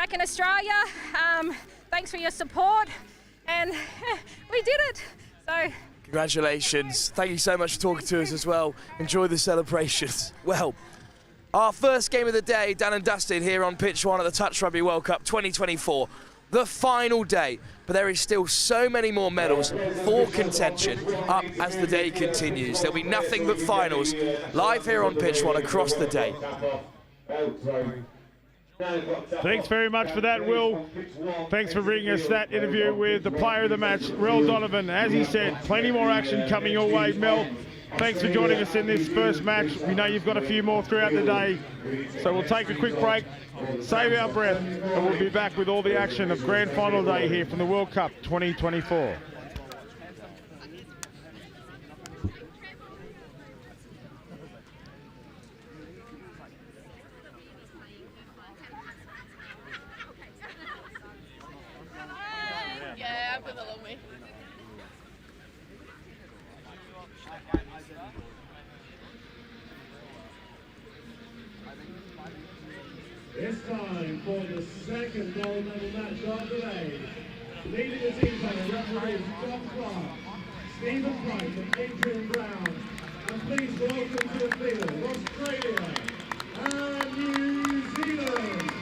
back in Australia. Thanks for your support, and we did it. So. Congratulations. Thank you so much for talking to us as well. Enjoy the celebrations. Well, our first game of the day, done and dusted here on pitch 1 at the Touch Rugby World Cup 2024. The final day, but there is still so many more medals for contention up as the day continues. There'll be nothing but finals live here on pitch 1 across the day. Thanks very much for that, Will. Thanks for bringing us that interview with the player of the match, Rel Donovan. As he said, plenty more action coming your way. Mel, thanks for joining us in this first match. We know you've got a few more throughout the day, so we'll take a quick break, save our breath, and we'll be back with all the action of Grand Final Day here from the World Cup 2024. It's time for the second gold medal match of the day. Leading the team by the referees John Clark, Stephen Price and Adrian Brown. And please welcome to the field Australia and New Zealand.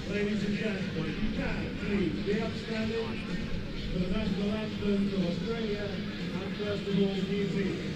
Ladies and gentlemen, if you can, please be upstanding for the national anthems of Australia and first of all, New Zealand.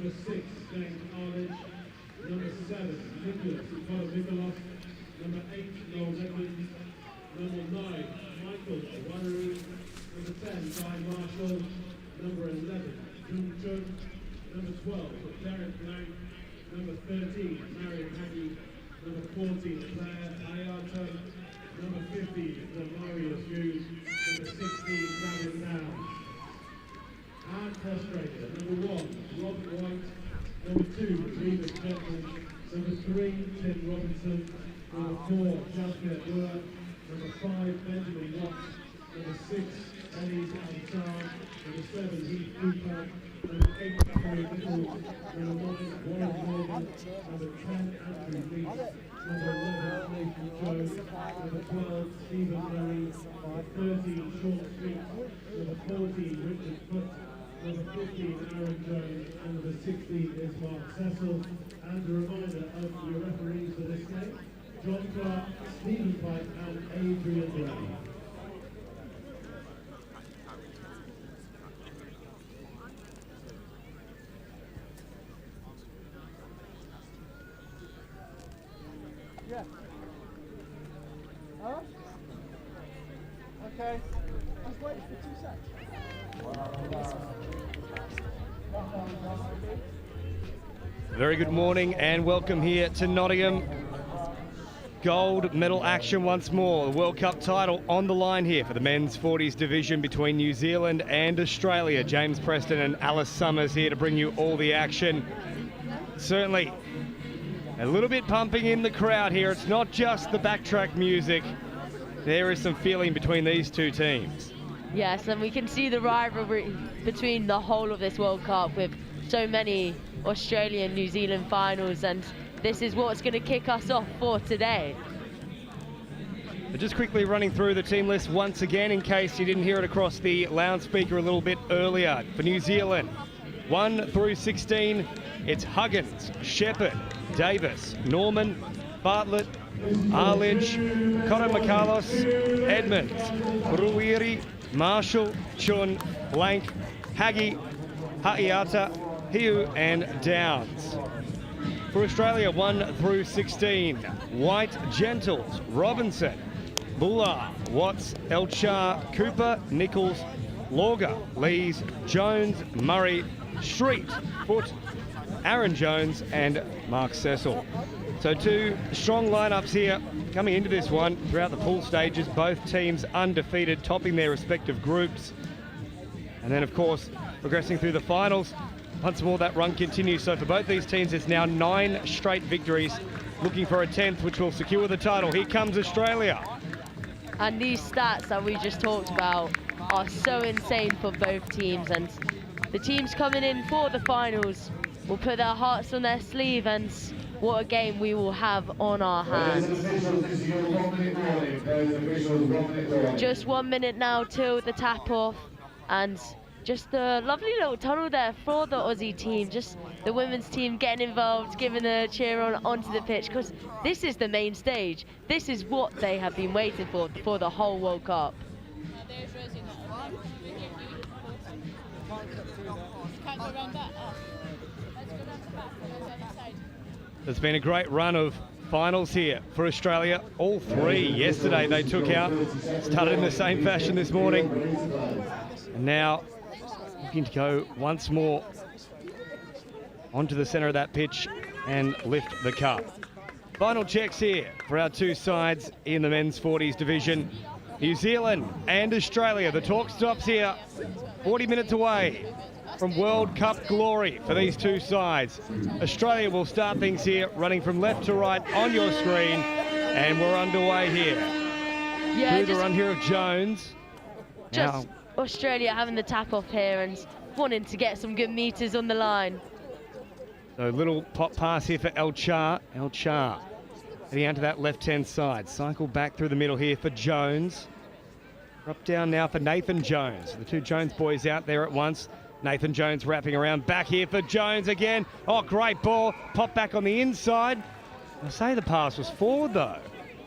Number 6, James Arledge. Number 7, Nicholas Nicholas. Number 8, Noel Edmonds. Number 9, Michael Waru. Number 10, Guy Marshall. Number 11, Jung Chung. Number 12, Derek Blank. Number 13, Marion Haggy. Number 14, Claire Ayata. Number 15, Marius Hughes. Number 16, Gavin Down. And frustrator, number 1, Robert White. Number 2, David Shetland. Number 3, Tim Robinson. Number 4, Jasmine Dura. Number 5, Benjamin Watts. Number 6, Ellie Ansar. Number 7, Heath Cooper. Number 8, Harry Nichols. Number 9, Warren Morgan. Number 10, Andrew Leach. Number 11, Nathan Jones. Number 12, Stephen Murray. Number 13, Sean Street. Number 14, Richard Foot. Number 15, Aaron Jones. And number 16 is Mark Cecil. And a reminder of your referees for this game: John Clark, Stephen Pike, and Adrian Gray. Yeah. Huh? Okay. Just wait for 2 seconds. Very good morning and welcome here to Nottingham. Gold medal action once more. The World Cup title on the line here for the men's 40s division between New Zealand and Australia. James Preston and Alice Summers here to bring you all the action. Certainly a little bit pumping in the crowd here. It's not just the backtrack music. There is some feeling between these two teams. Yes, and we can see the rivalry between the whole of this World Cup with so many Australian, New Zealand finals, and this is what's going to kick us off for today. But just quickly running through the team list once again in case you didn't hear it across the loudspeaker a little bit earlier. For New Zealand, 1 through 16, it's Huggins, Shepherd, Davis, Norman, Bartlett, Arledge, Koromakalos, Edmonds, Ruiri, Marshall, Chun, Blank, Haggy, Haiata, Hiu and Downs. For Australia, 1 through 16, White, Gentles, Robinson, Buller, Watts, Elchar, Cooper, Nichols, Lauger, Lees, Jones, Murray, Street, Foot, Aaron Jones and Mark Cecil. So two strong lineups here coming into this one throughout the pool stages. Both teams undefeated, topping their respective groups. And then, of course, progressing through the finals. Once more, that run continues. So for both these teams, it's now 9 straight victories, looking for a 10th, which will secure the title. Here comes Australia. And these stats that we just talked about are so insane for both teams. And the teams coming in for the finals will put their hearts on their sleeve, and what a game we will have on our hands. Just 1 minute now till the tap off, and just a lovely little tunnel there for the Aussie team. Just the women's team getting involved, giving a cheer onto the pitch, because this is the main stage. This is what they have been waiting for the whole World Cup. There's been a great run of finals here for Australia. All 3 yesterday they took out. Started in the same fashion this morning. And now looking to go once more onto the centre of that pitch and lift the cup. Final checks here for our two sides in the men's 40s division. New Zealand and Australia. The talk stops here, 40 minutes away from World Cup glory for these two sides. Australia will start things here, running from left to right on your screen, and we're underway here. Yeah, through the run here of Jones. Just Australia having the tap off here and wanting to get some good meters on the line. So little pop pass here for Elchar. Elchar heading out to that left-hand side. Cycle back through the middle here for Jones. Drop down now for Nathan Jones. The two Jones boys out there at once. Nathan Jones wrapping around back here for Jones again. Oh, great ball. Pop back on the inside. I say the pass was forward though.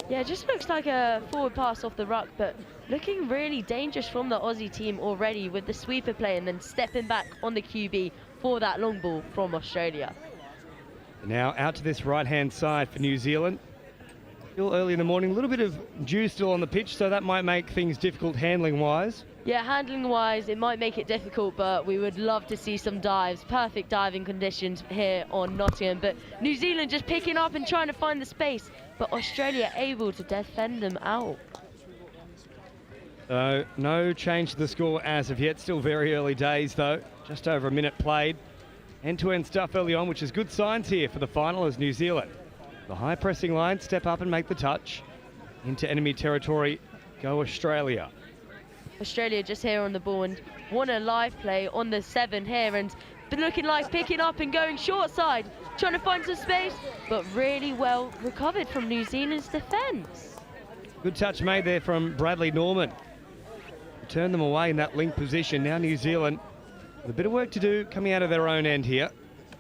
Yeah, it just looks like a forward pass off the ruck, but looking really dangerous from the Aussie team already with the sweeper play and then stepping back on the QB for that long ball from Australia. Now out to this right-hand side for New Zealand. Still early in the morning, a little bit of dew still on the pitch, so that might make things difficult handling-wise. Yeah, handling-wise, it might make it difficult, but we would love to see some dives. Perfect diving conditions here on Nottingham, but New Zealand just picking up and trying to find the space, but Australia able to defend them out. So no change to the score as of yet. Still very early days, though. Just over a minute played. End-to-end stuff early on, which is good signs here for the final as New Zealand. The high pressing line, step up and make the touch. Into enemy territory, go Australia. Australia just here on the ball and won a live play on the 7 here, and looking like picking up and going short side, trying to find some space, but really well recovered from New Zealand's defence. Good touch made there from Bradley Norman. Turn them away in that link position. Now New Zealand with a bit of work to do coming out of their own end here.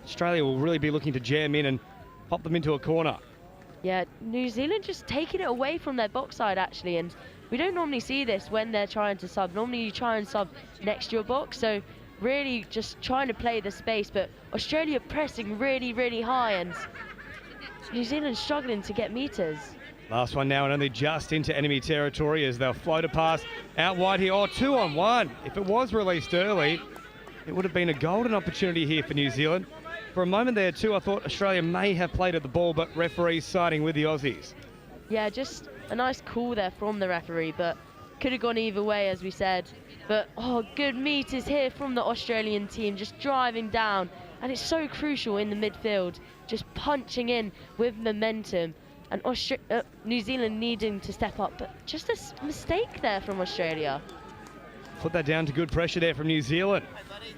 Australia will really be looking to jam in and pop them into a corner. Yeah, New Zealand just taking it away from their box side actually, and we don't normally see this when they're trying to sub. Normally you try and sub next to your box, so really just trying to play the space, but Australia pressing really, really high, and New Zealand struggling to get meters. Last one now and only just into enemy territory as they'll float a pass out wide here. Oh, 2-on-1. If it was released early, it would have been a golden opportunity here for New Zealand. For a moment there too, I thought Australia may have played at the ball, but referees siding with the Aussies. Yeah, just a nice call there from the referee, but could have gone either way, as we said. But, oh, good meters here from the Australian team, just driving down. And it's so crucial in the midfield, just punching in with momentum. And New Zealand needing to step up, but just a mistake there from Australia. Put that down to good pressure there from New Zealand.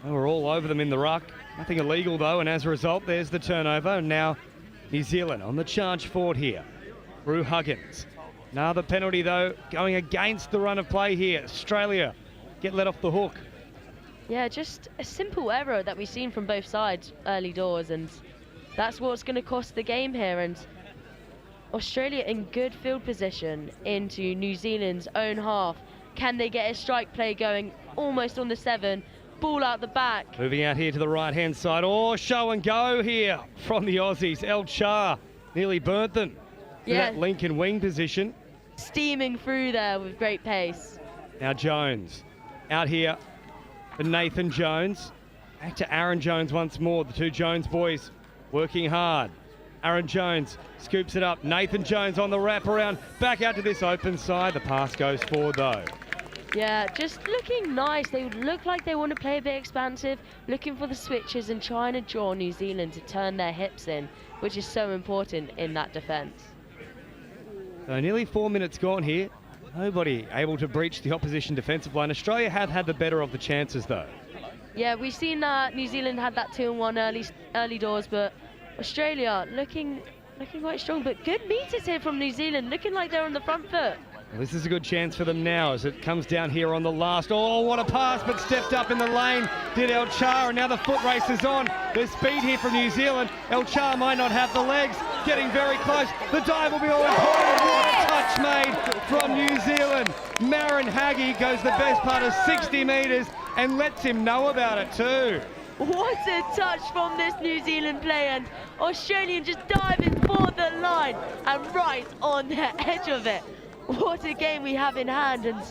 They were all over them in the ruck. Nothing illegal though, and as a result, there's the turnover. And now New Zealand on the charge forward here. Drew Huggins. Another penalty though, going against the run of play here. Australia get let off the hook. Yeah, just a simple error that we've seen from both sides early doors, and that's what's going to cost the game here. And Australia in good field position into New Zealand's own half. Can they get a strike play going almost on the 7? Ball out the back. Moving out here to the right-hand side. Oh, show and go here from the Aussies. El Char nearly burnt them. Yeah. That link and wing position. Steaming through there with great pace. Now Jones out here for Nathan Jones. Back to Aaron Jones once more. The two Jones boys working hard. Aaron Jones scoops it up. Nathan Jones on the wraparound. Back out to this open side. The pass goes forward though. Yeah, just looking nice. They look like they want to play a bit expansive, looking for the switches and trying to draw New Zealand to turn their hips in, which is so important in that defence. So nearly 4 minutes gone here. Nobody able to breach the opposition defensive line. Australia have had the better of the chances though. Yeah, we've seen that New Zealand had that 2-on-1 early doors, but Australia looking quite strong. But good meters here from New Zealand, looking like they're on the front foot. Well, this is a good chance for them now as it comes down here on the last. Oh, what a pass, but stepped up in the lane. Did El Char, and now the foot race is on. There's speed here from New Zealand. El Char might not have the legs. Getting very close. The dive will be all important. What a touch made from New Zealand. Marin Haggy goes the best part of 60 metres and lets him know about it too. What a touch from this New Zealand player, and Australian just diving for the line and right on the edge of it. What a game we have in hand, and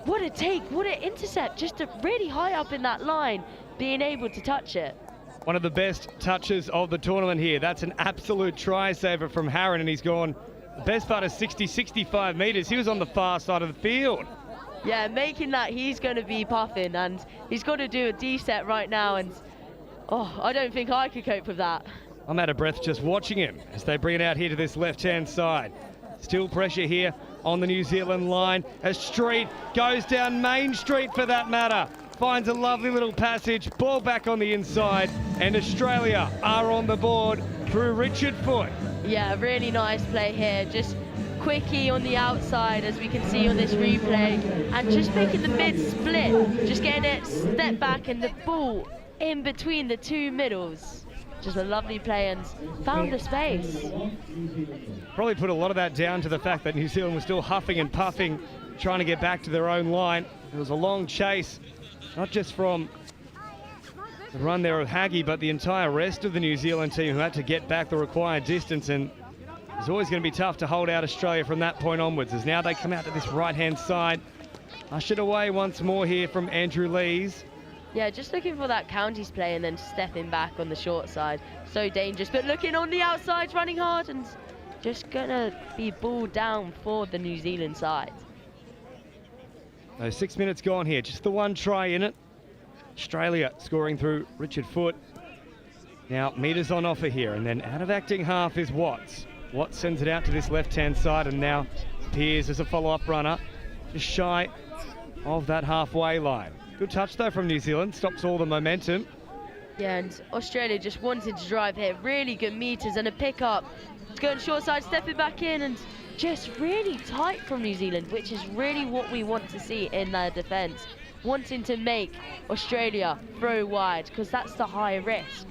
what a take, what an intercept, just really high up in that line, being able to touch it. One of the best touches of the tournament here. That's an absolute try saver from Harron, and he's gone the best part of 60, 65 metres. He was on the far side of the field. Yeah, making that, he's going to be puffing, and he's got to do a D set right now, and oh, I don't think I could cope with that. I'm out of breath just watching him as they bring it out here to this left-hand side. Still pressure here on the New Zealand line as Street goes down Main Street for that matter. Finds a lovely little passage, ball back on the inside, and Australia are on the board through Richard Foote. Yeah, really nice play here. Just quickie on the outside, as we can see on this replay, and just making the mid-split, just getting it step back and the ball in between the two middles. Just a lovely play and found the space. Probably put a lot of that down to the fact that New Zealand was still huffing and puffing, trying to get back to their own line. It was a long chase, not just from the run there of Haggy, but the entire rest of the New Zealand team who had to get back the required distance, and it's always going to be tough to hold out Australia from that point onwards, as now they come out to this right-hand side. Ushered away once more here from Andrew Lees. Yeah, just looking for that counties play and then stepping back on the short side. So dangerous, but looking on the outside, running hard, and just gonna be ball down for the New Zealand side. So 6 minutes gone here, just the one try in it. Australia scoring through Richard Foote. Now meters on offer here, and then out of acting half is Watts. Watts sends it out to this left-hand side, and now Piers as a follow-up runner, just shy of that halfway line. Good touch though from New Zealand, stops all the momentum. Yeah, and Australia just wanted to drive here. Really good meters and a pick-up. It's going short side, stepping back in, and just really tight from New Zealand, which is really what we want to see in their defence. Wanting to make Australia throw wide, because that's the higher risk.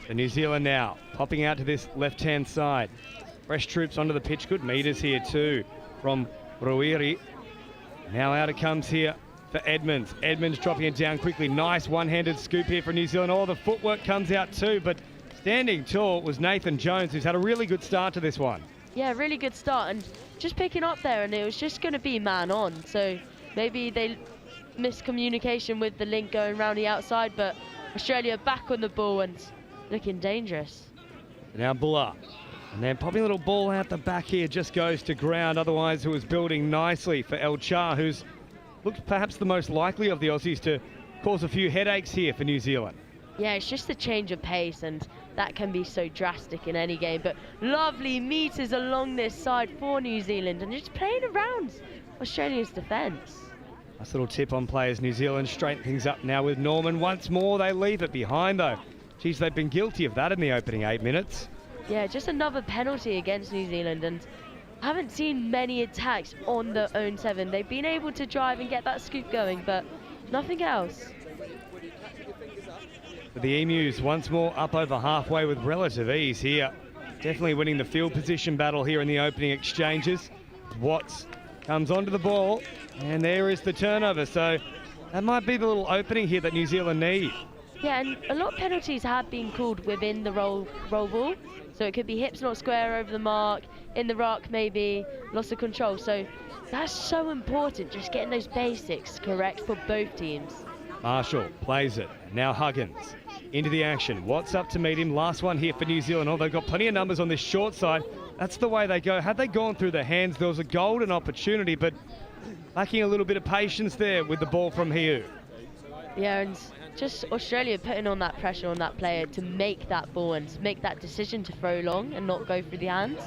So New Zealand now popping out to this left-hand side. Fresh troops onto the pitch, good meters here too from Ruiri. Now out it comes here for Edmonds. Edmonds dropping it down quickly. Nice one-handed scoop here for New Zealand. Oh, the footwork comes out too, but standing tall was Nathan Jones, who's had a really good start to this one. Yeah, really good start, and just picking up there, and it was just going to be man on. So maybe they miscommunication with the link going round the outside, but Australia back on the ball and looking dangerous. Now Buller, and then popping a little ball out the back here, just goes to ground. Otherwise it was building nicely for El Char, who's looked perhaps the most likely of the Aussies to cause a few headaches here for New Zealand. Yeah, it's just a change of pace, and that can be so drastic in any game. But lovely meters along this side for New Zealand, and just playing around Australia's defence. Nice little tip on players. New Zealand straighten things up now with Norman. Once more they leave it behind though. Geez, they've been guilty of that in the opening 8 minutes. Yeah, just another penalty against New Zealand, and I haven't seen many attacks on their own 7. They've been able to drive and get that scoop going, but nothing else. The Emus once more up over halfway with relative ease here. Definitely winning the field position battle here in the opening exchanges. Watts comes onto the ball, and there is the turnover. So that might be the little opening here that New Zealand need. Yeah, and a lot of penalties have been called within the roll ball. So it could be hips not square over the mark, in the ruck maybe, loss of control. So that's so important, just getting those basics correct for both teams. Marshall plays it. Now Huggins into the action. Watts up to meet him. Last one here for New Zealand. Oh, they've got plenty of numbers on this short side. That's the way they go. Had they gone through the hands, there was a golden opportunity, but lacking a little bit of patience there with the ball from Hiu. Yeah, and just Australia putting on that pressure on that player to make that ball and make that decision to throw long and not go through the hands.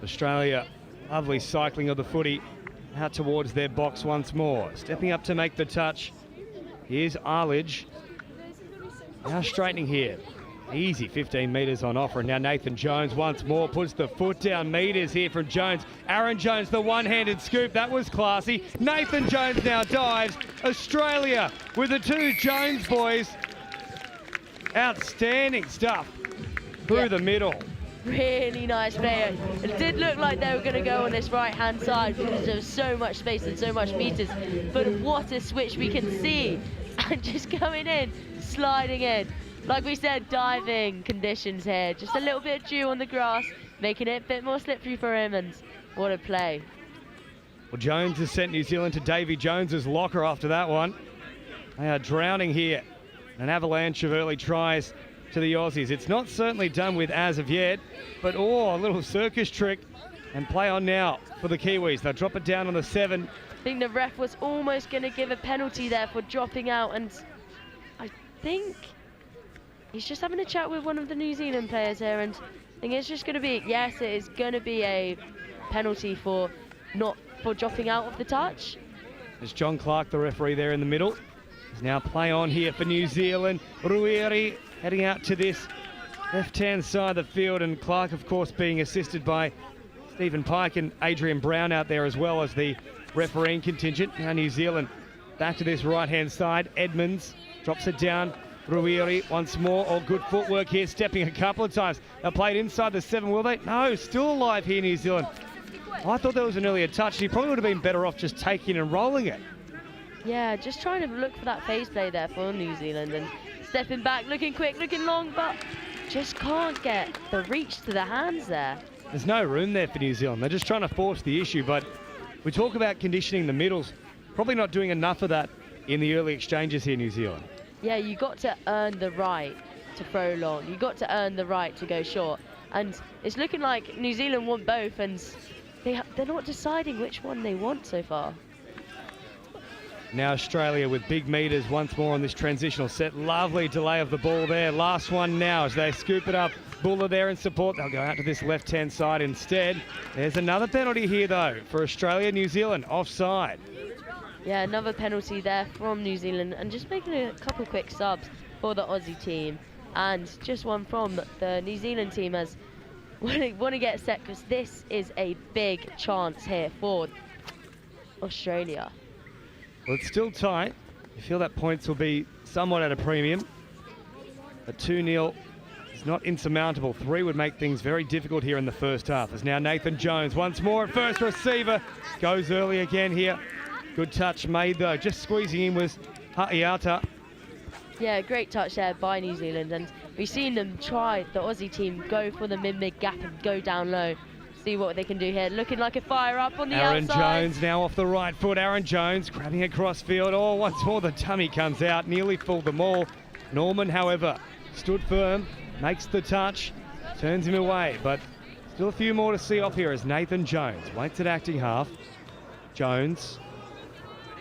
Australia, lovely cycling of the footy out towards their box once more. Stepping up to make the touch. Here's Arledge. Now straightening here. Easy 15 metres on offer. And now Nathan Jones once more puts the foot down. Meters here from Jones. Aaron Jones, the one-handed scoop. That was classy. Nathan Jones now dives. Australia with the 2 Jones boys. Outstanding stuff through the middle. Really nice player. It did look like they were going to go on this right-hand side because there was so much space and so much meters. But what a switch we can see. And just going in, sliding in. Like we said, diving conditions here. Just a little bit of dew on the grass, making it a bit more slippery for him, and what a play. Well, Jones has sent New Zealand to Davy Jones's locker after that one. They are drowning here. An avalanche of early tries to the Aussies. It's not certainly done with as of yet, but a little circus trick, and play on now for the Kiwis. They'll drop it down on the 7. I think the ref was almost going to give a penalty there for dropping out, and I think he's just having a chat with one of the New Zealand players here, and I think it's just going to be, yes, it is going to be a penalty for dropping out of the touch. There's John Clark, the referee, there in the middle. There's now play on here for New Zealand. Ruiri heading out to this left-hand side of the field, and Clark, of course, being assisted by Stephen Pike and Adrian Brown out there as well as the refereeing contingent. Now New Zealand back to this right-hand side. Edmonds drops it down. Ruiri once more. Oh, good footwork here, stepping a couple of times. They played inside the 7, will they? No, still alive here, New Zealand. I thought there was an earlier touch. He probably would have been better off just taking and rolling it. Yeah, just trying to look for that phase play there for New Zealand and stepping back, looking quick, looking long, but just can't get the reach to the hands there. There's no room there for New Zealand. They're just trying to force the issue, but we talk about conditioning the middles. Probably not doing enough of that in the early exchanges here, New Zealand. Yeah, you got to earn the right to throw long. You got to earn the right to go short. And it's looking like New Zealand want both, and they're not deciding which one they want so far. Now Australia with big meters once more on this transitional set. Lovely delay of the ball there. Last one now as they scoop it up. Buller there in support. They'll go out to this left-hand side instead. There's another penalty here, though, for Australia, New Zealand, offside. Yeah, another penalty there from New Zealand, and just making a couple quick subs for the Aussie team. And just one from the New Zealand team as want to get set, because this is a big chance here for Australia. Well, it's still tight. You feel that points will be somewhat at a premium. A 2-0 is not insurmountable. 3 would make things very difficult here in the first half. As now Nathan Jones once more at first receiver. Goes early again here. Good touch made though. Just squeezing in was Ha'iata. Yeah, great touch there by New Zealand, and we've seen them try, the Aussie team, go for the mid gap and go down low. See what they can do here. Looking like a fire up on the outside. Aaron Jones now off the right foot. Aaron Jones grabbing across field. Oh, once more the tummy comes out. Nearly fooled them all. Norman, however, stood firm, makes the touch, turns him away. But still a few more to see off here as Nathan Jones waits at acting half. Jones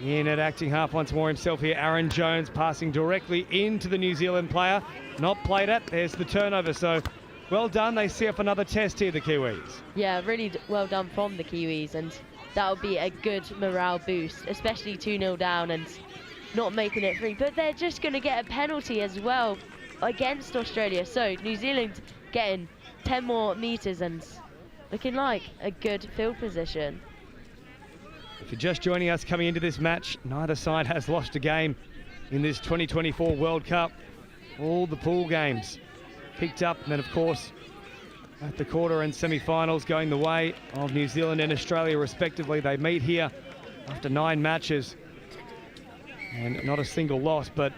in at acting half once more himself here. Aaron Jones passing directly into the New Zealand player. Not played at. There's the turnover. So well done. They see off another test here, the Kiwis. Yeah, really well done from the Kiwis, and that'll be a good morale boost, especially 2-0 down and not making it free. But they're just going to get a penalty as well against Australia. So New Zealand getting 10 more meters and looking like a good field position. If you're just joining us coming into this match, neither side has lost a game in this 2024 World Cup. All the pool games picked up, and then of course at the quarter and semi-finals going the way of New Zealand and Australia respectively. They meet here after 9 matches and not a single loss, but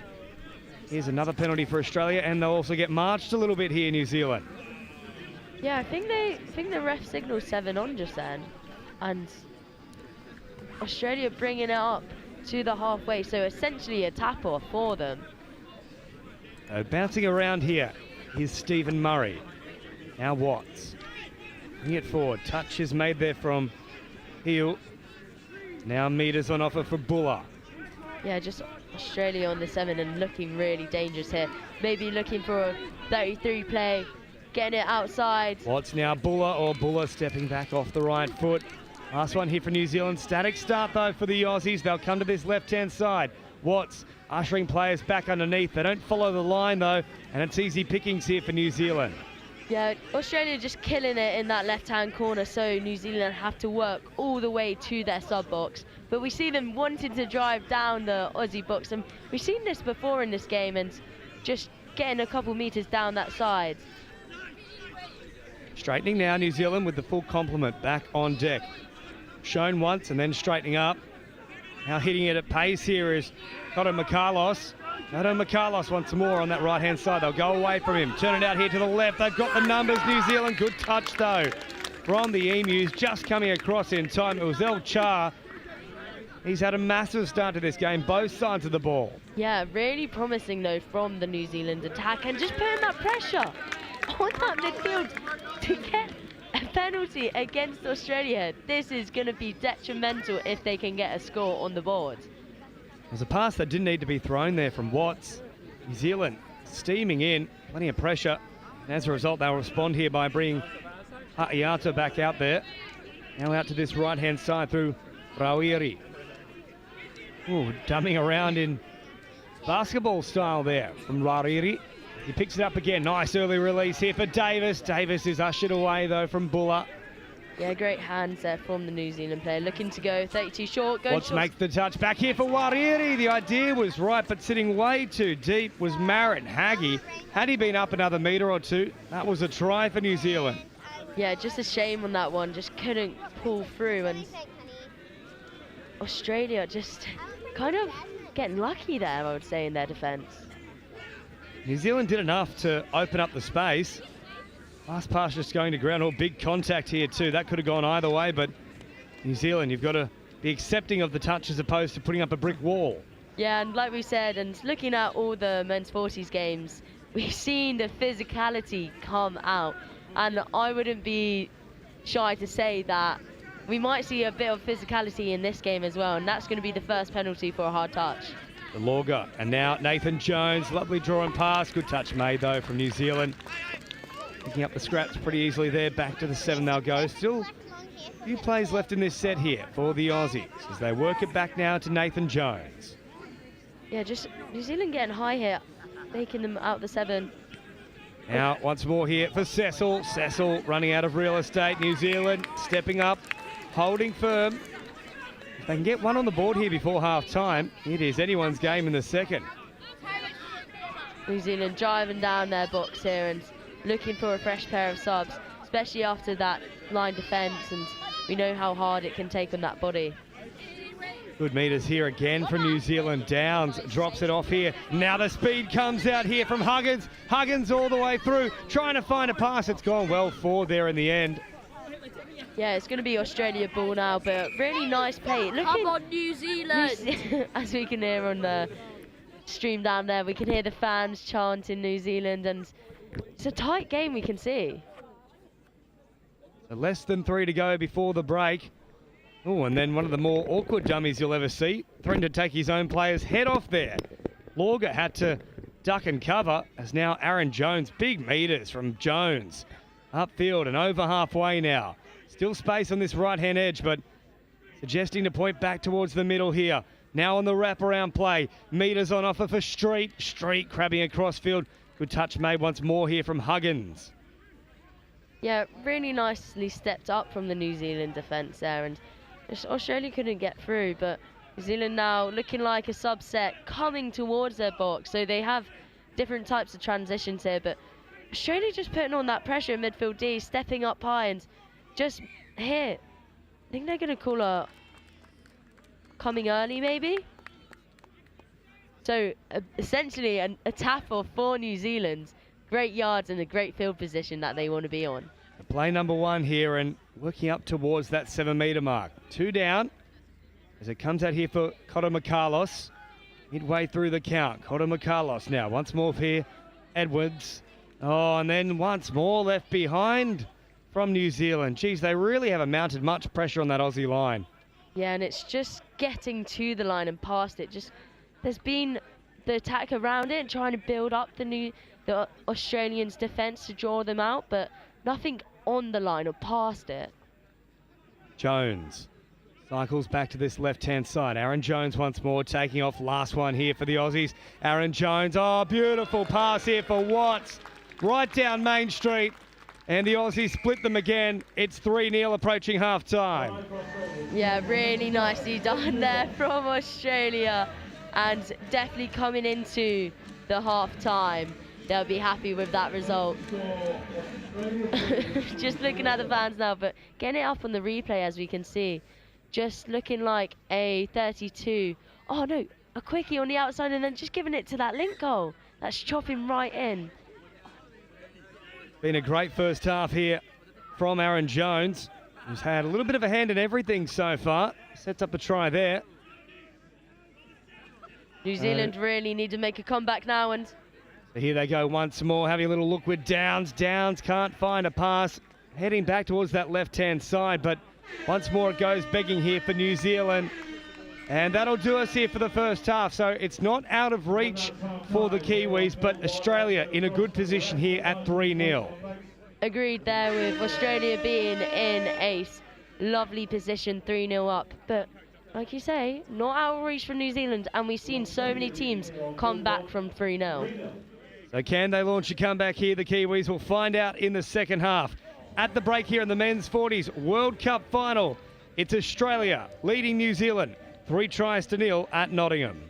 here's another penalty for Australia, and they'll also get marched a little bit here, New Zealand. Yeah, I think the ref signaled 7 on just then, and Australia bringing it up to the halfway, so essentially a tap-off for them. Bouncing around here is Stephen Murray. Now Watts. Bring it forward. Touch is made there from Heel. Now meters on offer for Buller. Yeah, just Australia on the 7 and looking really dangerous here. Maybe looking for a 33 play, getting it outside. Watts now Buller, or Buller stepping back off the right foot. Last one here for New Zealand. Static start though for the Aussies. They'll come to this left-hand side. Watts ushering players back underneath. They don't follow the line though, and it's easy pickings here for New Zealand. Yeah, Australia just killing it in that left-hand corner, so New Zealand have to work all the way to their sub-box. But we see them wanting to drive down the Aussie box, and we've seen this before in this game, and just getting a couple meters down that side. Straightening now, New Zealand with the full complement back on deck. Shown once and then straightening up. Now hitting it at pace here is Koto Makalos. Koto Makalos once more on that right-hand side. They'll go away from him. Turn it out here to the left. They've got the numbers, New Zealand. Good touch, though, from the Emus. Just coming across in time. It was El Char. He's had a massive start to this game, both sides of the ball. Yeah, really promising, though, from the New Zealand attack. And just putting that pressure on that midfield to get a penalty against Australia. This is going to be detrimental if they can get a score on the board. There's a pass that didn't need to be thrown there from Watts. New Zealand steaming in, plenty of pressure. And as a result, they'll respond here by bringing Ha'iata back out there. Now out to this right-hand side through Rawiri. Ooh, dumbing around in basketball style there from Rawiri. He picks it up again. Nice early release here for Davis. Davis is ushered away, though, from Buller. Yeah, great hands there from the New Zealand player. Looking to go 32 short. Watts makes the touch back here for Wariri. The idea was right, but sitting way too deep was Marit Haggie. Had he been up another metre or two, that was a try for New Zealand. Yeah, just a shame on that one. Just couldn't pull through. And Australia just kind of getting lucky there, I would say, in their defence. New Zealand did enough to open up the space. Last pass just going to ground. Big contact here too. That could have gone either way, but New Zealand, you've got to be accepting of the touch as opposed to putting up a brick wall. Yeah, and like we said, and looking at all the men's 40s games, we've seen the physicality come out. And I wouldn't be shy to say that we might see a bit of physicality in this game as well, and that's going to be the first penalty for a hard touch. The Lorga, and now Nathan Jones, lovely draw and pass. Good touch made though from New Zealand. Picking up the scraps pretty easily there. Back to the 7 they'll go. Still a few plays left in this set here for the Aussies as they work it back now to Nathan Jones. Yeah, just New Zealand getting high here, making them out the 7. Now, once more here for Cecil. Cecil running out of real estate. New Zealand stepping up, holding firm. If they can get one on the board here before half-time, it is anyone's game in the second. New Zealand driving down their box here and looking for a fresh pair of subs, especially after that line defence, and we know how hard it can take on that body. Good meters here again from New Zealand. Downs drops it off here. Now the speed comes out here from Huggins. Huggins all the way through, trying to find a pass. It's gone well forward there in the end. Yeah, it's going to be Australia ball now, but really nice play. Come on, New Zealand! As we can hear on the stream down there, we can hear the fans chanting New Zealand, and it's a tight game, we can see. So less than 3 to go before the break. Oh, and then one of the more awkward dummies you'll ever see. Threatened to take his own player's head off there. Lorga had to duck and cover as now Aaron Jones. Big meters from Jones. Upfield and over halfway now. Still space on this right-hand edge, but suggesting to point back towards the middle here. Now on the wraparound play. Meters on offer for Street. Street crabbing across field. Good touch made once more here from Huggins. Yeah, really nicely stepped up from the New Zealand defence there, and Australia couldn't get through, but New Zealand now looking like a subset coming towards their box. So they have different types of transitions here, but Australia just putting on that pressure in midfield D, stepping up high, and just here, I think they're going to call a coming early maybe. So essentially a tap-off for New Zealand. Great yards and a great field position that they want to be on. Play number 1 here and working up towards that 7-metre mark. 2 down as it comes out here for Kotomakalos. Midway through the count. Kotomakalos now once more here. Edwards. Oh, and then once more left behind from New Zealand. Geez, they really haven't mounted much pressure on that Aussie line. Yeah, and it's just getting to the line and past it. Just there's been the attack around it, trying to build up the Australians' defence to draw them out, but nothing on the line or past it. Jones cycles back to this left-hand side. Aaron Jones once more taking off. Last one here for the Aussies. Aaron Jones. Oh, beautiful pass here for Watts. Right down Main Street. And the Aussies split them again. It's 3-0 approaching half-time. Yeah, really nicely done there from Australia. And definitely coming into the half-time, they'll be happy with that result. Just looking at the fans now, but getting it up on the replay as we can see. Just looking like a 32. Oh no, a quickie on the outside and then just giving it to that link goal. That's chopping right in. Been a great first half here from Aaron Jones, who's had a little bit of a hand in everything so far. Sets up a try there. New Zealand really need to make a comeback now, and here they go once more, having a little look with Downs. Downs can't find a pass, heading back towards that left-hand side, but once more it goes begging here for New Zealand. And that'll do us here for the first half. So it's not out of reach for the Kiwis, but Australia in a good position here at 3-0. Agreed there, with Australia being in a lovely position, 3-0 up. But like you say, not out of reach for New Zealand, and we've seen so many teams come back from 3-0. So can they launch a comeback here? The Kiwis will find out in the second half. At the break here in the men's 40s World Cup final, it's Australia leading New Zealand 3-0 at Nottingham.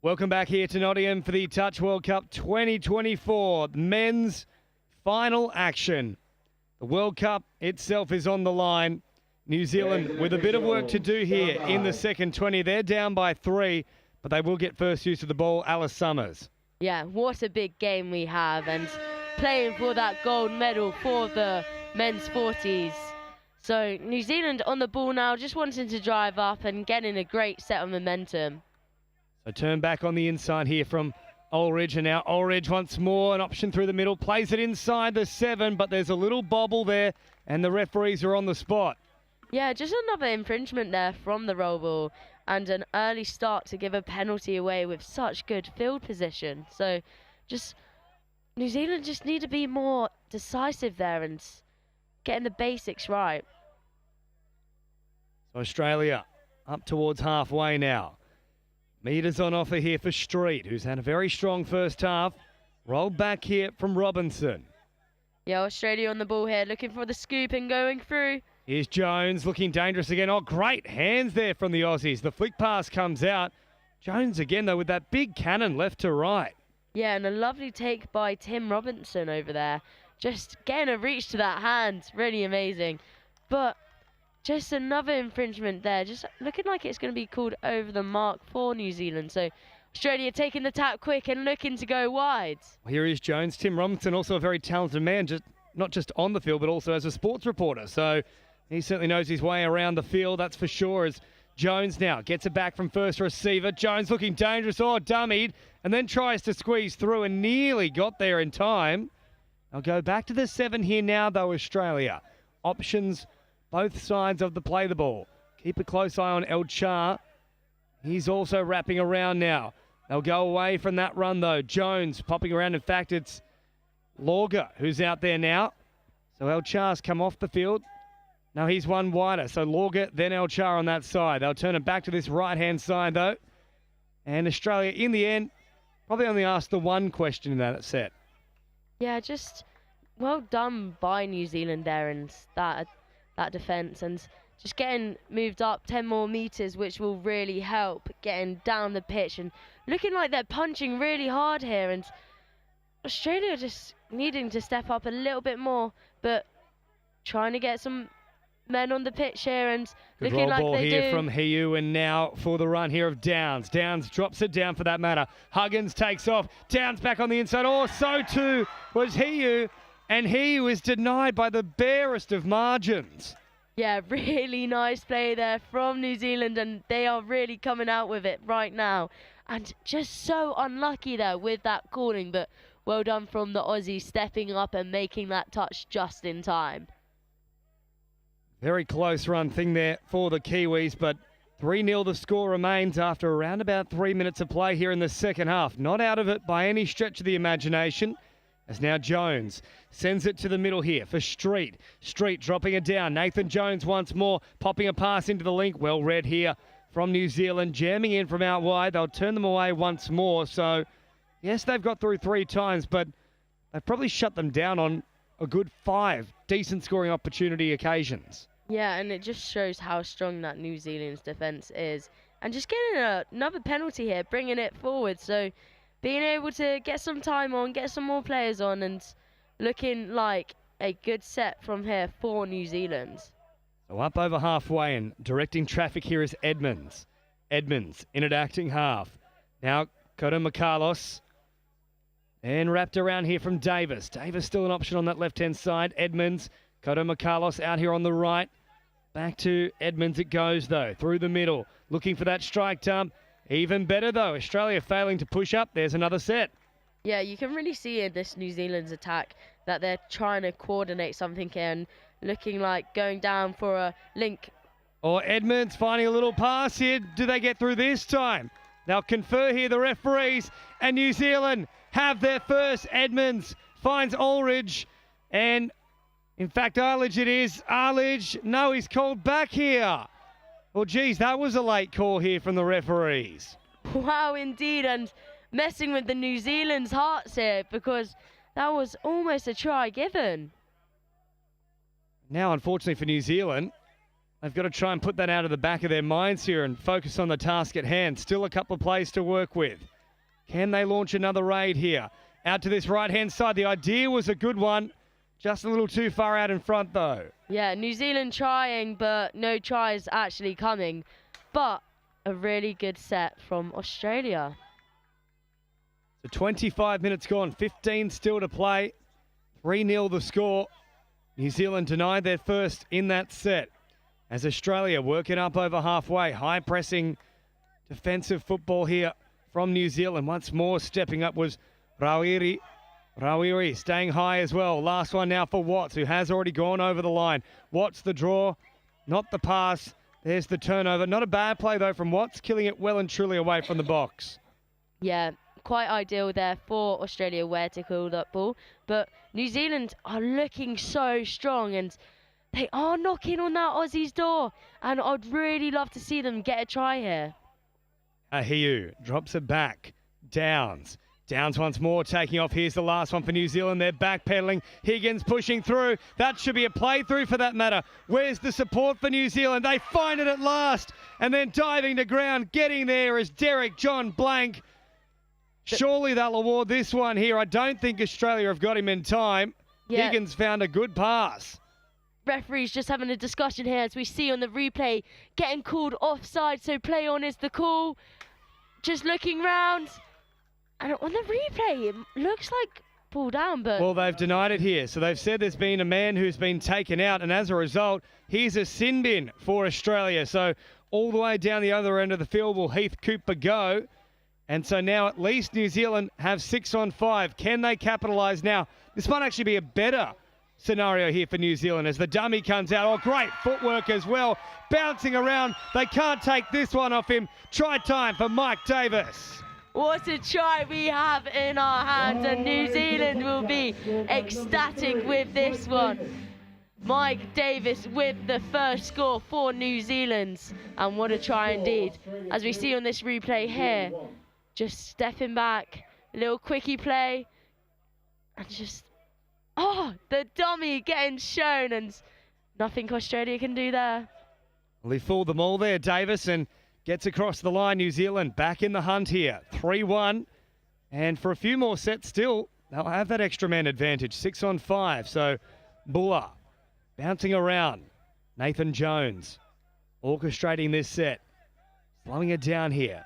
Welcome back here to Nottingham for the Touch World Cup 2024 men's final action. The World Cup itself is on the line. New Zealand with a bit of work to do here in the second 20. They're down by 3, but they will get first use of the ball. Alice Summers. Yeah, what a big game we have, and playing for that gold medal for the men's 40s. So New Zealand on the ball now, just wanting to drive up and getting a great set of momentum. So turn back on the inside here from Ulrich, and now Ulrich once more, an option through the middle, plays it inside the 7, but there's a little bobble there, and the referees are on the spot. Yeah, just another infringement there from the roll ball, and an early start to give a penalty away with such good field position. So just New Zealand just need to be more decisive there and getting the basics right. So Australia up towards halfway now. Meters on offer here for Street, who's had a very strong first half. Rolled back here from Robinson. Yeah, Australia on the ball here, looking for the scoop and going through. Here's Jones looking dangerous again. Oh, great hands there from the Aussies. The flick pass comes out. Jones again, though, with that big cannon left to right. Yeah, and a lovely take by Tim Robinson over there. Just getting a reach to that hand. Really amazing. But just another infringement there. Just looking like it's going to be called over the mark for New Zealand. So Australia taking the tap quick and looking to go wide. Here is Jones. Tim Robinson, also a very talented man, just not just on the field, but also as a sports reporter. So he certainly knows his way around the field, that's for sure. As Jones now gets it back from first receiver. Jones looking dangerous, dummied, and then tries to squeeze through and nearly got there in time. I'll go back to the 7 here now, though, Australia. Options both sides of the play the ball. Keep a close eye on El Char. He's also wrapping around now. They'll go away from that run, though. Jones popping around. In fact, it's Lorga who's out there now. So El Char's come off the field. Now he's one wider. So Lorga, then El Char on that side. They'll turn it back to this right-hand side, though. And Australia, in the end, probably only asked the one question in that set. Yeah, just well done by New Zealand there and that defence, and just getting moved up 10 more metres, which will really help getting down the pitch and looking like they're punching really hard here. And Australia just needing to step up a little bit more, but trying to get some men on the pitch here and Good looking roll like ball they here do. from Hiu, and now for the run here of Downs. Downs drops it down for that matter. Huggins takes off. Downs back on the inside. Oh, so too was Hiu, and Hiu is denied by the barest of margins. Yeah, really nice play there from New Zealand, and they are really coming out with it right now. And just so unlucky there with that calling, but well done from the Aussies stepping up and making that touch just in time. Very close run thing there for the Kiwis, but 3-0 the score remains after around about 3 minutes of play here in the second half. Not out of it by any stretch of the imagination, as now Jones sends it to the middle here for Street. Street dropping it down. Nathan Jones once more popping a pass into the link. Well read here from New Zealand, jamming in from out wide. They'll turn them away once more. So, yes, they've got through 3 times, but they've probably shut them down on a good 5 decent scoring opportunity occasions. Yeah, and it just shows how strong that New Zealand's defence is. And just getting another penalty here, bringing it forward. So being able to get some time on, get some more players on, and looking like a good set from here for New Zealand. So up over halfway, and directing traffic here is Edmonds. Edmonds in at acting half. Now Koto Makalos. And wrapped around here from Davis. Davis still an option on that left-hand side. Edmonds. Koto Makalos out here on the right. Back to Edmonds it goes, though, through the middle. Looking for that strike dump. Even better, though. Australia failing to push up. There's another set. Yeah, you can really see in this New Zealand's attack that they're trying to coordinate something here and looking like going down for a link. Or Edmonds finding a little pass here. Do they get through this time? They'll confer here, the referees, and New Zealand have their first. Edmonds finds Ulrich, and in fact, Arledge it is. Arledge, no, he's called back here. Well, geez, that was a late call here from the referees. Wow, indeed, and messing with the New Zealand's hearts here, because that was almost a try given. Now, unfortunately for New Zealand, they've got to try and put that out of the back of their minds here and focus on the task at hand. Still a couple of plays to work with. Can they launch another raid here? Out to this right-hand side. The idea was a good one. Just a little too far out in front, though. Yeah, New Zealand trying, but no tries actually coming. But a really good set from Australia. So 25 minutes gone, 15 still to play. 3-0 the score. New Zealand denied their first in that set. As Australia working up over halfway. High pressing defensive football here from New Zealand. Once more stepping up was Rawiri. Rawiri staying high as well. Last one now for Watts, who has already gone over the line. Watts the draw, not the pass. There's the turnover. Not a bad play, though, from Watts, killing it well and truly away from the box. Yeah, quite ideal there for Australia where to kill that ball. But New Zealand are looking so strong, and they are knocking on that Aussies' door. And I'd really love to see them get a try here. Ahiu drops it back. Downs. Downs once more, taking off. Here's the last one for New Zealand. They're backpedaling. Higgins pushing through. That should be a play-through for that matter. Where's the support for New Zealand? They find it at last. And then diving to ground. Getting there is Derek John Blank. Surely they'll award this one here. I don't think Australia have got him in time. Yeah. Higgins found a good pass. Referees just having a discussion here as we see on the replay. Getting called offside, so play on is the call. Just looking round. And on the replay, it looks like pull down, but... Well, they've denied it here. So they've said there's been a man who's been taken out, and as a result, here's a sin bin for Australia. So all the way down the other end of the field will Heath Cooper go. And so now at least New Zealand have 6 on 5. Can they capitalise now? This might actually be a better scenario here for New Zealand as the dummy comes out. Oh, great footwork as well. Bouncing around. They can't take this one off him. Try time for Mike Davis. What a try we have in our hands, and New Zealand will be ecstatic with this one. Mike Davis with the first score for New Zealand, and what a try indeed. As we see on this replay here, just stepping back, a little quickie play, and just, oh, the dummy getting shown, and nothing Australia can do there. Well, he fooled them all there, Davis, and gets across the line. New Zealand back in the hunt here, 3-1. And for a few more sets still, they'll have that extra man advantage, 6 on 5. So Buller bouncing around. Nathan Jones orchestrating this set, slowing it down here.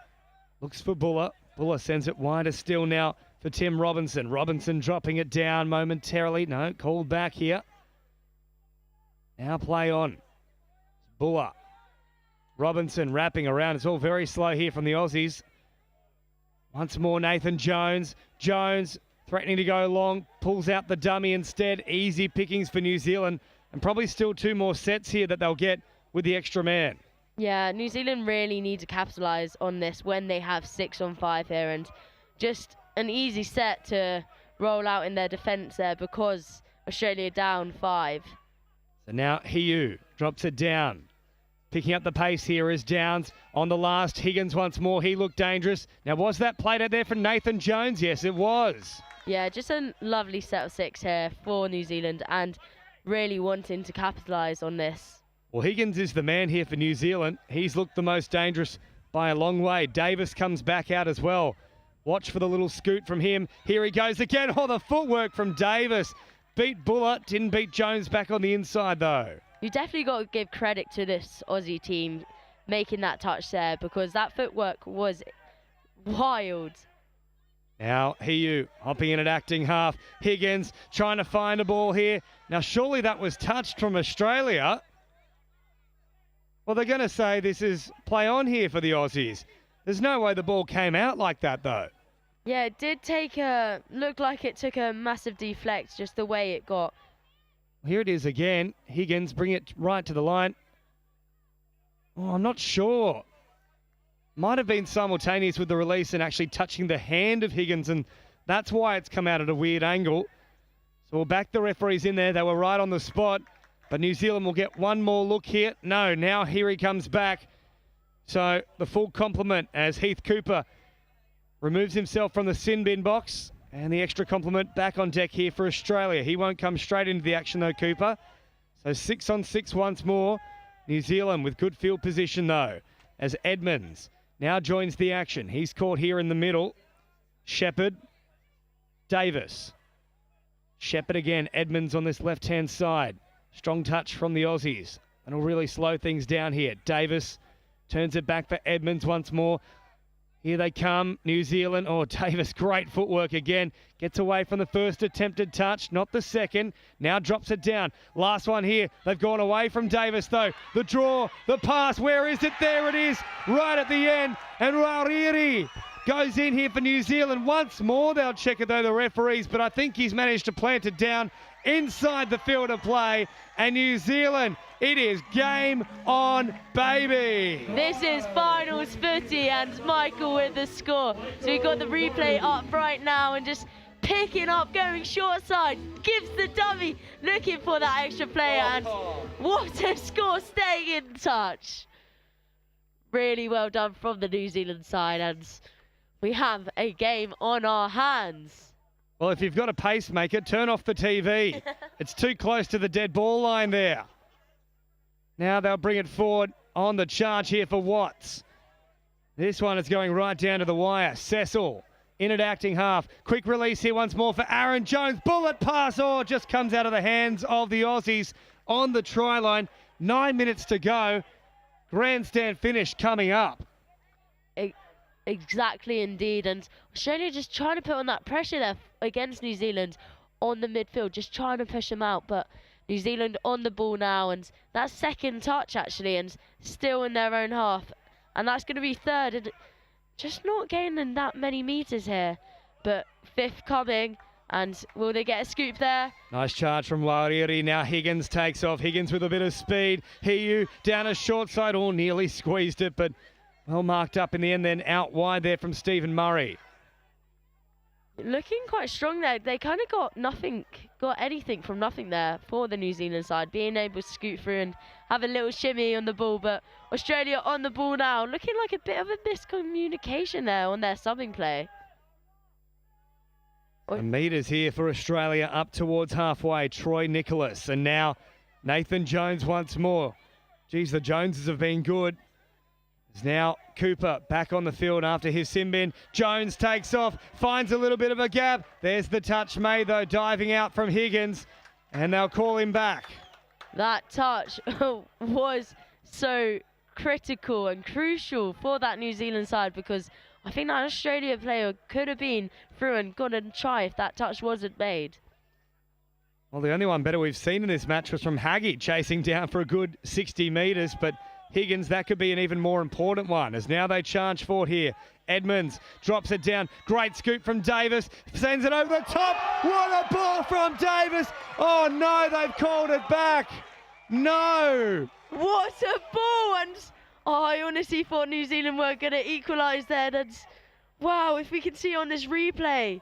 Looks for Buller. Buller sends it wider still now for Tim Robinson. Robinson dropping it down momentarily. No, called back here. Now play on. Buller. Robinson wrapping around. It's all very slow here from the Aussies. Once more, Nathan Jones. Jones threatening to go long. Pulls out the dummy instead. Easy pickings for New Zealand. And probably still 2 more sets here that they'll get with the extra man. Yeah, New Zealand really need to capitalise on this when they have 6 on 5 here. And just an easy set to roll out in their defence there because Australia down 5. So now Hiu drops it down. Picking up the pace here is Downs on the last. Higgins once more. He looked dangerous. Now, was that played out there for Nathan Jones? Yes, it was. Yeah, just a lovely set of 6 here for New Zealand and really wanting to capitalise on this. Well, Higgins is the man here for New Zealand. He's looked the most dangerous by a long way. Davis comes back out as well. Watch for the little scoot from him. Here he goes again. Oh, the footwork from Davis. Beat Buller. Didn't beat Jones back on the inside, though. You definitely got to give credit to this Aussie team making that touch there because that footwork was wild. Now, Hiu hopping in at acting half. Higgins trying to find a ball here. Now, surely that was touched from Australia. Well, they're going to say this is play on here for the Aussies. There's no way the ball came out like that, though. Yeah, it did looked like it took a massive deflect, just the way it got. Here it is again. Higgins bring it right to the line. Oh, I'm not sure. Might have been simultaneous with the release and actually touching the hand of Higgins, and that's why it's come out at a weird angle. So we'll back the referees in there. They were right on the spot, but New Zealand will get one more look here. No, now here he comes back. So the full complement as Heath Cooper removes himself from the sin bin box. And the extra compliment back on deck here for Australia. He won't come straight into the action though, Cooper. So 6 on 6 once more. New Zealand with good field position though. As Edmonds now joins the action. He's caught here in the middle. Shepherd. Davis. Shepherd again. Edmonds on this left-hand side. Strong touch from the Aussies. That'll really slow things down here. Davis turns it back for Edmonds once more. Here they come, New Zealand. Oh, Davis, great footwork again. Gets away from the first attempted touch, not the second. Now drops it down. Last one here. They've gone away from Davis, though. The draw, the pass, where is it? There it is, right at the end. And Rauriri goes in here for New Zealand. Once more, they'll check it, though, the referees. But I think he's managed to plant it down inside the field of play. And New Zealand, it is game on, baby. This is finals footy and Michael with the score. So we've got the replay up right now and just picking up, going short side, gives the dummy, looking for that extra player, and what a score, staying in touch. Really well done from the New Zealand side, and we have a game on our hands. Well, if you've got a pacemaker, turn off the TV. It's too close to the dead ball line there. Now they'll bring it forward on the charge here for Watts. This one is going right down to the wire. Cecil in at acting half. Quick release here once more for Aaron Jones. Bullet pass, oh, just comes out of the hands of the Aussies on the try line. 9 minutes to go. Grandstand finish coming up. Exactly indeed, and Australia just trying to put on that pressure there, against New Zealand on the midfield, just trying to push them out. But New Zealand on the ball now, and that's second touch actually, and still in their own half. And that's going to be third, and just not gaining that many meters here. But fifth coming, and will they get a scoop there? Nice charge from Wariri. Now Higgins takes off. Higgins with a bit of speed. Hiu down a short side. Oh, nearly squeezed it, but well marked up in the end, then out wide there from Stephen Murray. Looking quite strong there. They kind of got anything from nothing there for the New Zealand side, being able to scoot through and have a little shimmy on the ball. But Australia on the ball now, looking like a bit of a miscommunication there on their subbing play. The meters here for Australia up towards halfway. Troy Nicholas, and now Nathan Jones once more. Geez, the Joneses have been good. It's now Cooper back on the field after his sin bin. Jones takes off, finds a little bit of a gap. There's the touch made though, diving out from Higgins, and they'll call him back. That touch was so critical and crucial for that New Zealand side, because I think that Australia player could have been through and got a try if that touch wasn't made. Well, the only one better we've seen in this match was from Haggy, chasing down for a good 60 metres, but Higgins, that could be an even more important one, as now they charge forward here. Edmonds drops it down. Great scoop from Davis. Sends it over the top. What a ball from Davis. Oh, no, they've called it back. No. What a ball. And I honestly thought New Zealand were going to equalise there. And wow, if we can see on this replay,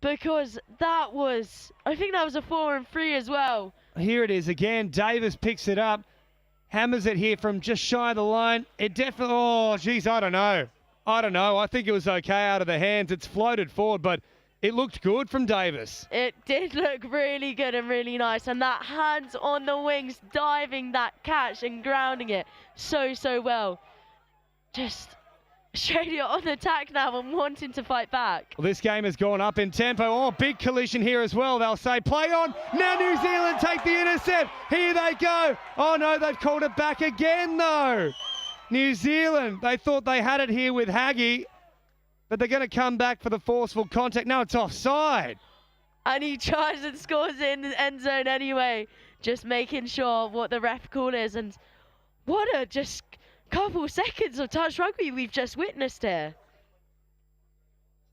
because that was, I think that was a 4 and 3 as well. Here it is again. Davis picks it up. Hammers it here from just shy of the line. It definitely, oh, geez, I don't know. I think it was okay out of the hands. It's floated forward, but it looked good from Davis. It did look really good and really nice. And that hands on the wings, diving that catch and grounding it so well. Just Australia on attack now and wanting to fight back. Well, this game has gone up in tempo. Oh, big collision here as well. They'll say play on. Now New Zealand take the intercept. Here they go. Oh no, they've called it back again though. New Zealand, they thought they had it here with Haggy, but they're going to come back for the forceful contact. No, it's offside. And he tries and scores it in the end zone anyway. Just making sure what the ref call is. And what a just couple seconds of touch rugby we've just witnessed here.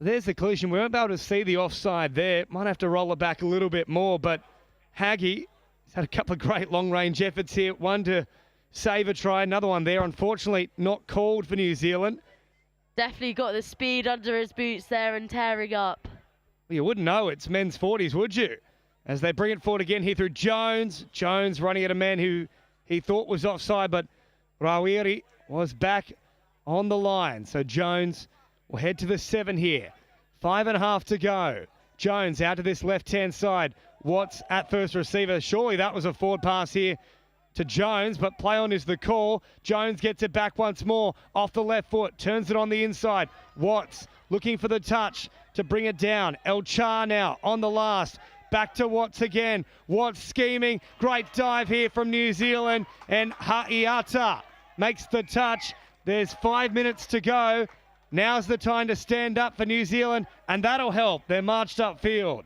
There's the collision. We won't be able to see the offside there. Might have to roll it back a little bit more, but Haggy has had a couple of great long-range efforts here. One to save a try, another one there. Unfortunately, not called for New Zealand. Definitely got the speed under his boots there and tearing up. Well, you wouldn't know it's men's 40s, would you? As they bring it forward again here through Jones. Jones running at a man who he thought was offside, but Rawiri was back on the line. So Jones will head to the 7 here. 5.5 to go. Jones out to this left-hand side. Watts at first receiver. Surely that was a forward pass here to Jones, but play on is the call. Jones gets it back once more off the left foot. Turns it on the inside. Watts looking for the touch to bring it down. El Char now on the last. Back to Watts again. Watts scheming. Great dive here from New Zealand. And Ha'iata makes the touch. There's 5 minutes to go. Now's the time to stand up for New Zealand, and that'll help. They're marched upfield.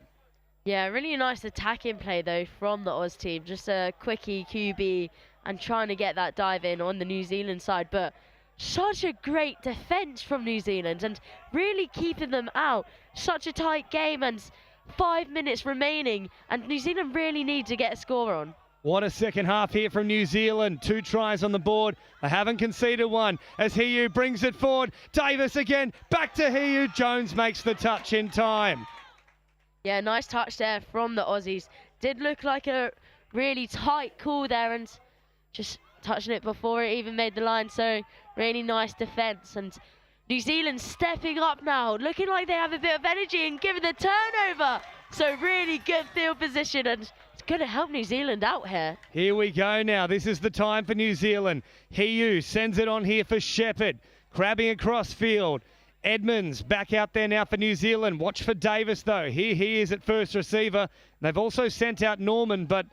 Yeah, really nice attacking play, though, from the Oz team. Just a quickie QB and trying to get that dive in on the New Zealand side. But such a great defence from New Zealand and really keeping them out. Such a tight game and 5 minutes remaining, and New Zealand really need to get a score on. What a second half here from New Zealand. 2 tries on the board. They haven't conceded one as Hiu brings it forward. Davis again. Back to Hiu. Jones makes the touch in time. Yeah, nice touch there from the Aussies. Did look like a really tight call there and just touching it before it even made the line. So really nice defence. And New Zealand stepping up now. Looking like they have a bit of energy and giving the turnover. So really good field position and it's going to help New Zealand out here. Here we go now. This is the time for New Zealand. Hiu sends it on here for Shepherd. Crabbing across field. Edmonds back out there now for New Zealand. Watch for Davis though. Here he is at first receiver. They've also sent out Norman, but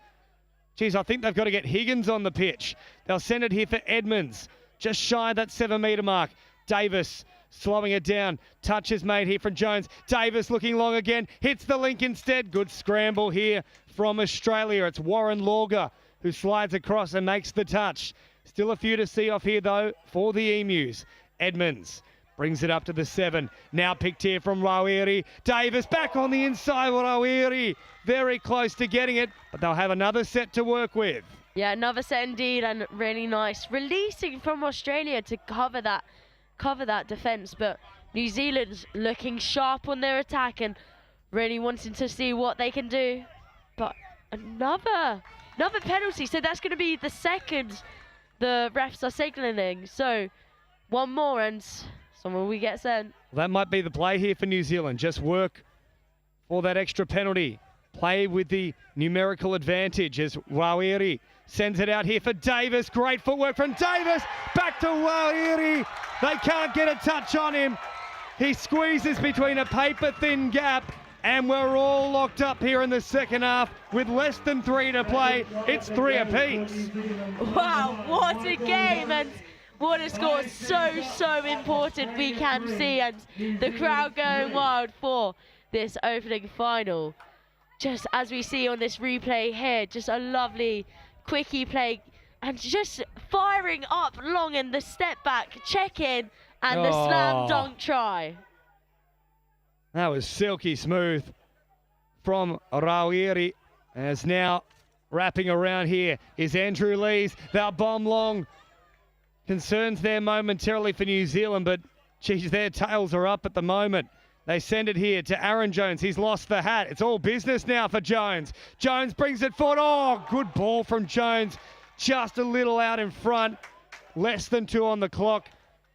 geez, I think they've got to get Higgins on the pitch. They'll send it here for Edmonds. Just shy of that 7 metre mark. Davis slowing it down. Touch is made here from Jones. Davis looking long again, hits the link instead. Good scramble here from Australia. It's Warren Lauger who slides across and makes the touch. Still a few to see off here though for the Emus. Edmonds brings it up to the 7. Now picked here from Rawiri. Davis back on the inside. Rawiri very close to getting it, but they'll have another set to work with. Yeah, another set indeed, and really nice. Releasing from Australia to cover that defence, but New Zealand's looking sharp on their attack and really wanting to see what they can do. But another penalty, so that's going to be the second the refs are signalling. So one more and someone will get sent. Well, that might be the play here for New Zealand. Just work for that extra penalty. Play with the numerical advantage as Rawiri sends it out here for Davis. Great footwork from Davis. Back to Rawiri. They can't get a touch on him. He squeezes between a paper-thin gap, and we're all locked up here in the second half with less than 3 to play. It's 3 apiece. Wow, what a game, and what a score. So important, we can see, and the crowd going wild for this opening final. Just as we see on this replay here, just a lovely quickie play and just firing up long in the step back, check in, and the slam dunk try. That was silky smooth from Rawiri. As now wrapping around here is Andrew Lees. They'll bomb long. Concerns there momentarily for New Zealand, but geez, their tails are up at the moment. They send it here to Aaron Jones. He's lost the hat. It's all business now for Jones. Jones brings it forward. Oh, good ball from Jones. Just a little out in front. Less than 2 on the clock.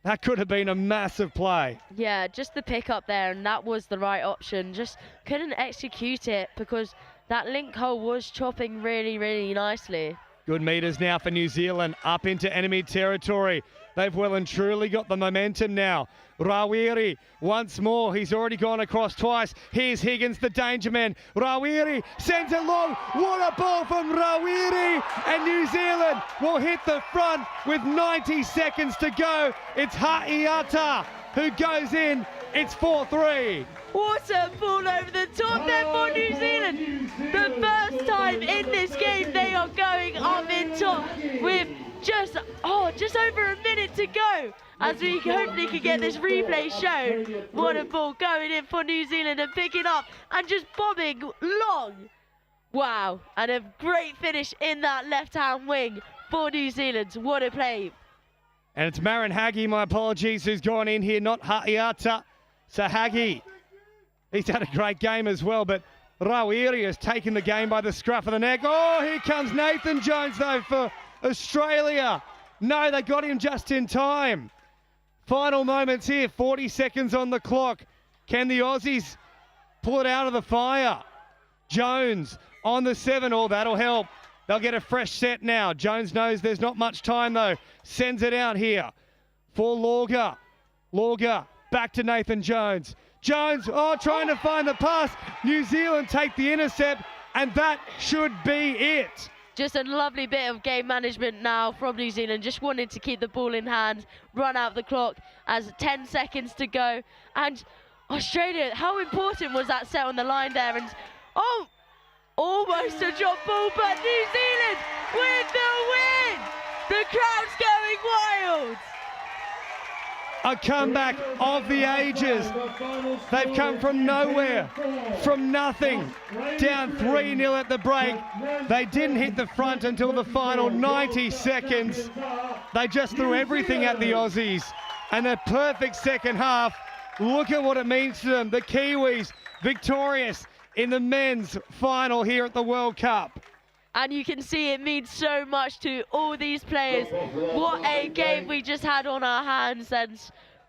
That could have been a massive play. Yeah, just the pick up there, and that was the right option. Just couldn't execute it because that link hole was chopping really nicely. Good meters now for New Zealand, up into enemy territory. They've well and truly got the momentum now. Rawiri once more. He's already gone across twice. Here's Higgins, the danger man. Rawiri sends it long. What a ball from Rawiri. And New Zealand will hit the front with 90 seconds to go. It's Ha'iata who goes in. It's 4-3. What a ball over the top there for New Zealand. The first time in this game they are going up in top with just over a minute to go, as we hopefully can get this replay shown. What a ball going in for New Zealand and picking up and just bombing long. Wow, and a great finish in that left-hand wing for New Zealand. What a play. And it's Marin Hagi, my apologies, who's gone in here, not Ha'iata. So Hagi, he's had a great game as well, but Rawiri has taken the game by the scruff of the neck. Oh, here comes Nathan Jones, though, for Australia. No, they got him just in time. Final moments here, 40 seconds on the clock. Can the Aussies pull it out of the fire? Jones on the 7. Oh, that'll help. They'll get a fresh set now. Jones knows there's not much time, though. Sends it out here for Lauger. Lauger back to Nathan Jones. Jones, trying to find the pass. New Zealand take the intercept, and that should be it. Just a lovely bit of game management now from New Zealand. Just wanted to keep the ball in hand, run out the clock as 10 seconds to go. And Australia, how important was that set on the line there? And almost a drop ball, but New Zealand with the win. The crowd's going wild. A comeback of the ages. They've come from nowhere, from nothing, down 3-0 at the break. They didn't hit the front until the final 90 seconds. They just threw everything at the Aussies. And a perfect second half. Look at what it means to them. The Kiwis victorious in the men's final here at the World Cup. And you can see it means so much to all these players. What a game we just had on our hands, and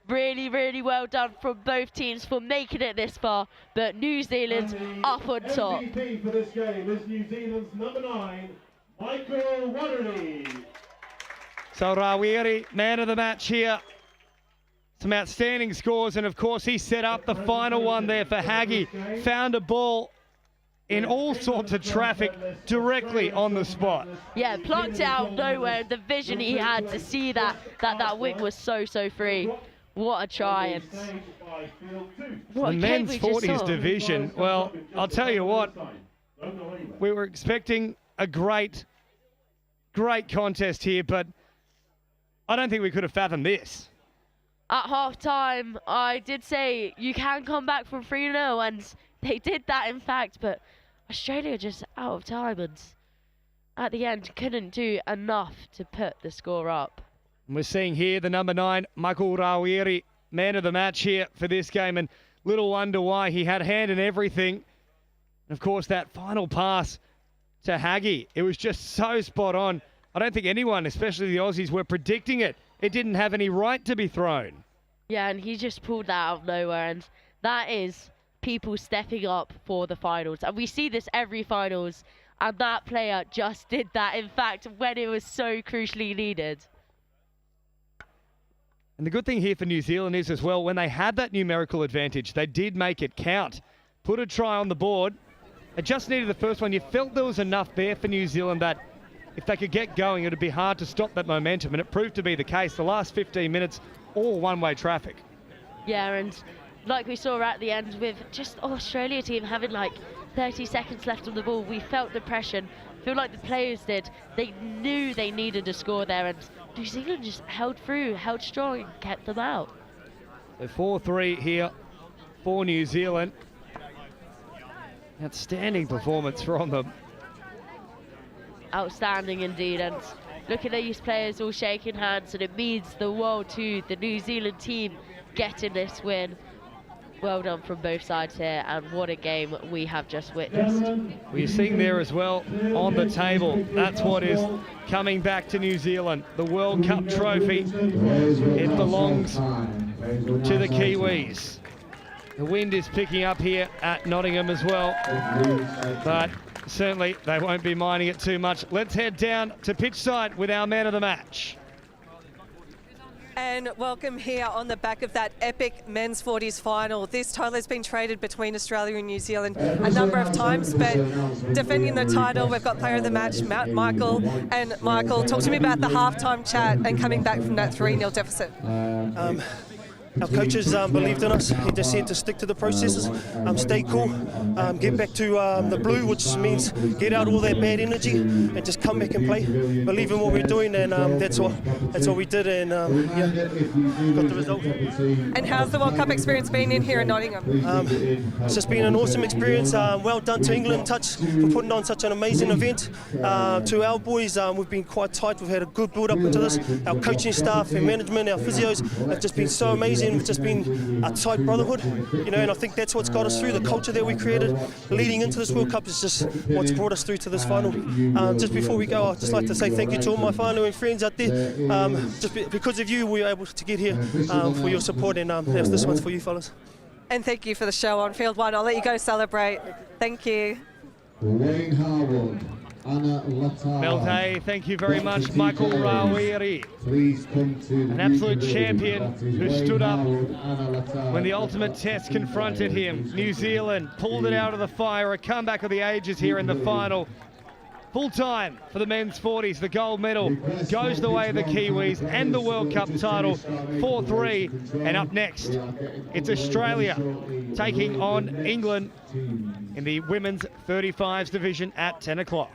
really well done from both teams for making it this far. But New Zealand up on top. MVP for this game is New Zealand's number 9, Michael Rawiri. So Rawiri, man of the match here. Some outstanding scores, and of course he set up the final one there for Hagi. Found a ball in all sorts of traffic directly on the spot. Yeah, plucked out nowhere. The vision he had to see that wing was so free. What a try. And what The a game men's we just 40s saw. division, well, I'll tell you what, we were expecting a great contest here, but I don't think we could have fathomed this. At half-time, I did say you can come back from 3-0, and they did that, in fact, but Australia just out of time, and at the end couldn't do enough to put the score up. And we're seeing here the number 9, Michael Rawiri, man of the match here for this game, and little wonder why. He had a hand in everything. And of course, that final pass to Haggy, it was just so spot on. I don't think anyone, especially the Aussies, were predicting it. It didn't have any right to be thrown. Yeah, and he just pulled that out of nowhere, and that is people stepping up for the finals. And we see this every finals, and that player just did that, in fact, when it was so crucially needed. And the good thing here for New Zealand is as well, when they had that numerical advantage, they did make it count. Put a try on the board. It just needed the first one. You felt there was enough there for New Zealand that if they could get going, it would be hard to stop that momentum, and it proved to be the case. The last 15 minutes, all one-way traffic. Yeah, and like we saw at the end with just Australia team having like 30 seconds left on the ball, we felt the pressure. Feel like the players did. They knew they needed a score there, and New Zealand just held through, held strong, and kept them out. So 4-3 here for New Zealand. Outstanding performance from them. Outstanding indeed, and look at these players all shaking hands, and it means the world to the New Zealand team getting this win. Well done from both sides here, and what a game we have just witnessed. Well, you're seeing there as well on the table, that's what is coming back to New Zealand. The World Cup trophy, it belongs to the Kiwis. The wind is picking up here at Nottingham as well, but certainly they won't be minding it too much. Let's head down to pitch side with our man of the match. And welcome here on the back of that epic men's 40s final. This title has been traded between Australia and New Zealand a number of times, but defending the title, we've got player of the match, Michael. And Michael, talk to me about the halftime chat and coming back from that 3-0 deficit. Our coaches believed in us. They just said to stick to the processes, stay cool, get back to the blue, which means get out all that bad energy and just come back and play. Believe in what we're doing, and that's what we did, and yeah, got the result. And how's the World Cup experience been in here in Nottingham? It's just been an awesome experience. Well done to England Touch for putting on such an amazing event. To our boys, we've been quite tight. We've had a good build up into this. Our coaching staff and management, our physios have just been so amazing. It's just been a tight brotherhood, you know, and I think that's what's got us through. The culture that we created leading into this World Cup is just what's brought us through to this final. Just before we go, I'd just like to say thank you to all my whānau and friends out there. Because of you, we were able to get here, for your support, and this one's for you fellas. And thank you for the show on Field 1. I'll let you go celebrate. Thank you. Wayne Harwood. Melte, thank you very much, Michael Rawiri. An absolute champion who stood up when the ultimate test confronted him. New Zealand pulled it out of the fire, a comeback of the ages here in the final. Full time for the men's 40s. The gold medal goes the way of the Kiwis and the World Cup title, 4-3. And up next, it's Australia taking on England in the women's 35s division at 10 o'clock.